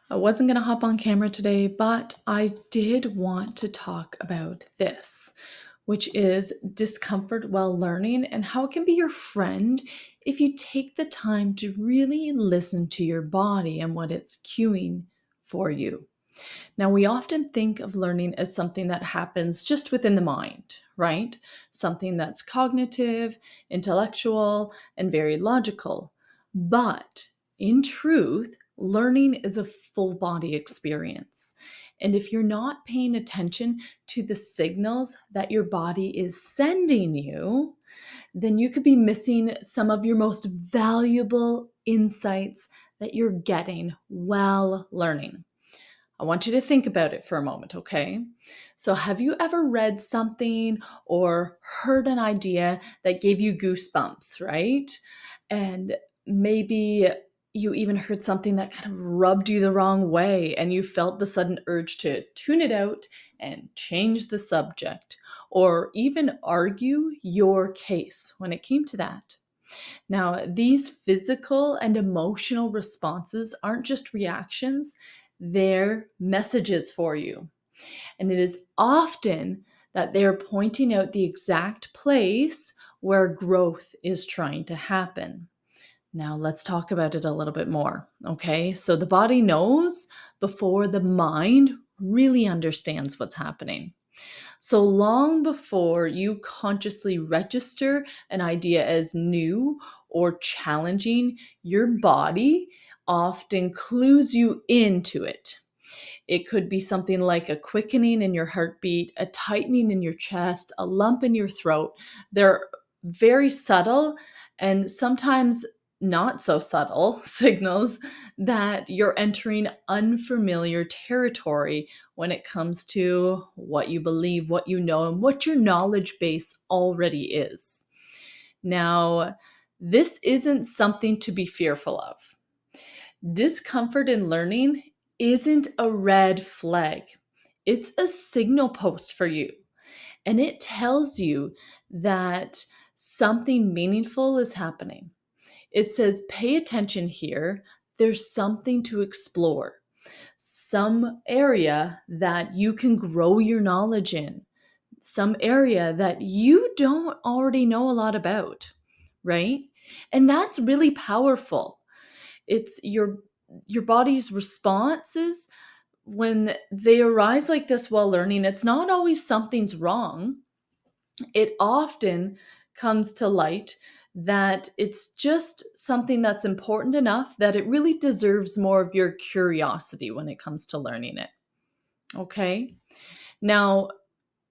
I wasn't going to hop on camera today, but I did want to talk about this, which is discomfort while learning and how it can be your friend if you take the time to really listen to your body and what it's cueing for you. Now, we often think of learning as something that happens just within the mind, right? Something that's cognitive, intellectual, and very logical. But in truth, learning is a full body experience. And if you're not paying attention to the signals that your body is sending you, then you could be missing some of your most valuable insights that you're getting while learning. I want you to think about it for a moment, okay? So, have you ever read something or heard an idea that gave you goosebumps, right? And maybe you even heard something that kind of rubbed you the wrong way and you felt the sudden urge to tune it out and change the subject or even argue your case when it came to that. Now, these physical and emotional responses aren't just reactions, they're messages for you. And it is often that they're pointing out the exact place where growth is trying to happen. Now, let's talk about it a little bit more. Okay, so the body knows before the mind really understands what's happening. So long before you consciously register an idea as new or challenging, your body often clues you into it. It could be something like a quickening in your heartbeat, a tightening in your chest, a lump in your throat. They're very subtle and sometimes not so subtle signals that you're entering unfamiliar territory when it comes to what you believe, what you know, and what your knowledge base already is. Now, this isn't something to be fearful of. Discomfort in learning isn't a red flag. It's a signal post for you. And it tells you that something meaningful is happening. It says, pay attention here. There's something to explore, some area that you can grow your knowledge in, some area that you don't already know a lot about, right? And that's really powerful. It's your body's responses when they arise like this while learning. It's not always something's wrong. It often comes to light that it's just something that's important enough that it really deserves more of your curiosity when it comes to learning it. Okay? Now,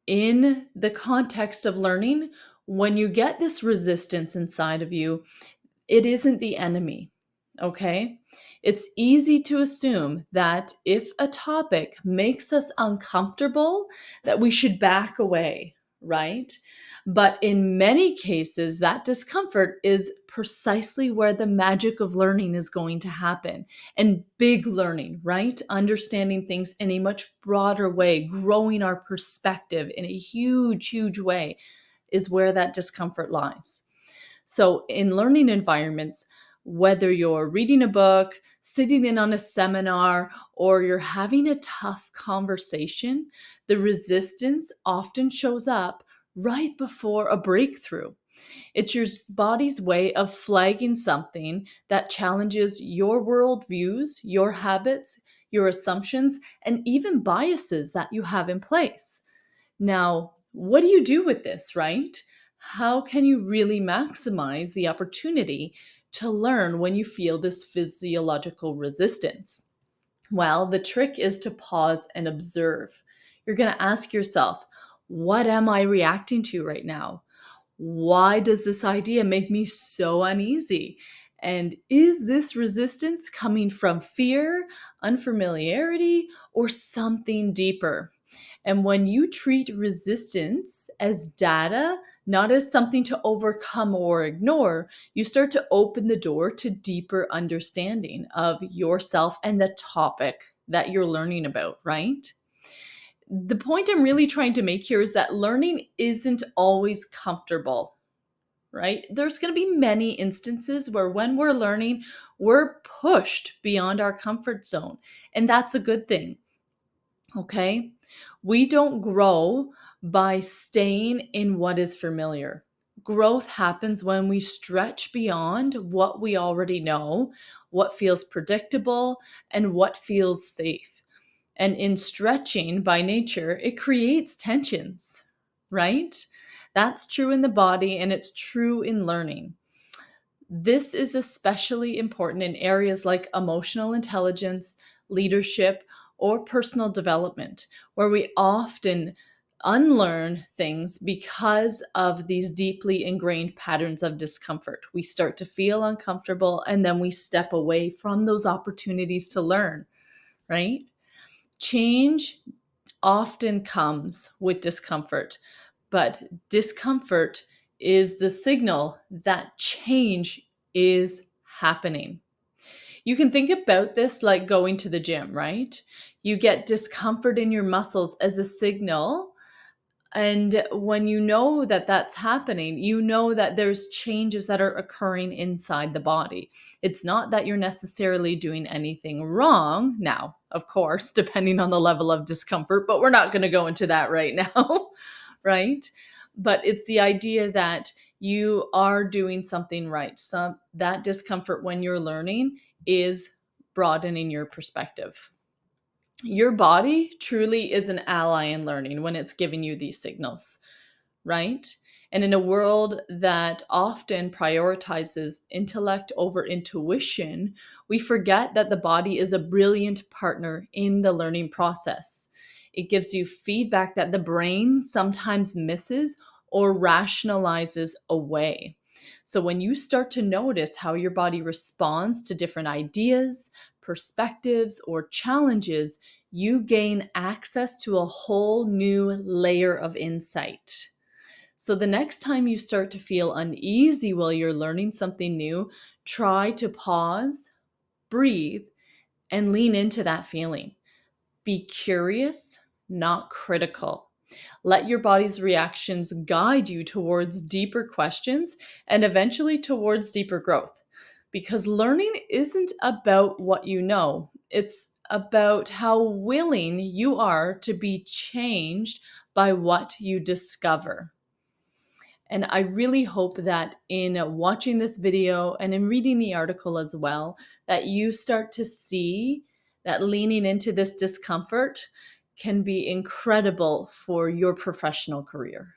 in the context of learning, when you get this resistance inside of you, it isn't the enemy. Okay? It's easy to assume that if a topic makes us uncomfortable, that we should back away, right? But in many cases, that discomfort is precisely where the magic of learning is going to happen. And big learning, right? Understanding things in a much broader way, growing our perspective in a huge, huge way is where that discomfort lies. So, in learning environments, whether you're reading a book, sitting in on a seminar, or you're having a tough conversation, the resistance often shows up right before a breakthrough. It's your body's way of flagging something that challenges your worldviews, your habits, your assumptions, and even biases that you have in place. Now, what do you do with this, right? How can you really maximize the opportunity to learn when you feel this physiological resistance? Well, the trick is to pause and observe. You're going to ask yourself, what am I reacting to right now? Why does this idea make me so uneasy? And is this resistance coming from fear, unfamiliarity, or something deeper? And when you treat resistance as data, not as something to overcome or ignore, you start to open the door to deeper understanding of yourself and the topic that you're learning about, right? The point I'm really trying to make here is that learning isn't always comfortable. right? There's going to be many instances where when we're learning, we're pushed beyond our comfort zone. And that's a good thing, okay? We don't grow by staying in what is familiar. Growth happens when we stretch beyond what we already know, what feels predictable, and what feels safe. And in stretching by nature, it creates tensions, right? That's true in the body and it's true in learning. This is especially important in areas like emotional intelligence, leadership, or personal development, where we often unlearn things because of these deeply ingrained patterns of discomfort. We start to feel uncomfortable and then we step away from those opportunities to learn, right? Change often comes with discomfort, but discomfort is the signal that change is happening. You can think about this like going to the gym, right? You get discomfort in your muscles as a signal, and when you know that that's happening, you know that there's changes that are occurring inside the body. It's not that you're necessarily doing anything wrong. Now, of course, depending on the level of discomfort, but we're not going to go into that right now, right? But it's the idea that you are doing something right. So that discomfort when you're learning is broadening your perspective. Your body truly is an ally in learning when it's giving you these signals, right? And in a world that often prioritizes intellect over intuition, we forget that the body is a brilliant partner in the learning process. It gives you feedback that the brain sometimes misses or rationalizes away. So when you start to notice how your body responds to different ideas, perspectives, or challenges, you gain access to a whole new layer of insight. So the next time you start to feel uneasy while you're learning something new, try to pause, breathe, and lean into that feeling. Be curious, not critical. Let your body's reactions guide you towards deeper questions and eventually towards deeper growth. Because learning isn't about what you know, it's about how willing you are to be changed by what you discover. And I really hope that in watching this video and in reading the article as well, that you start to see that leaning into this discomfort can be incredible for your professional career.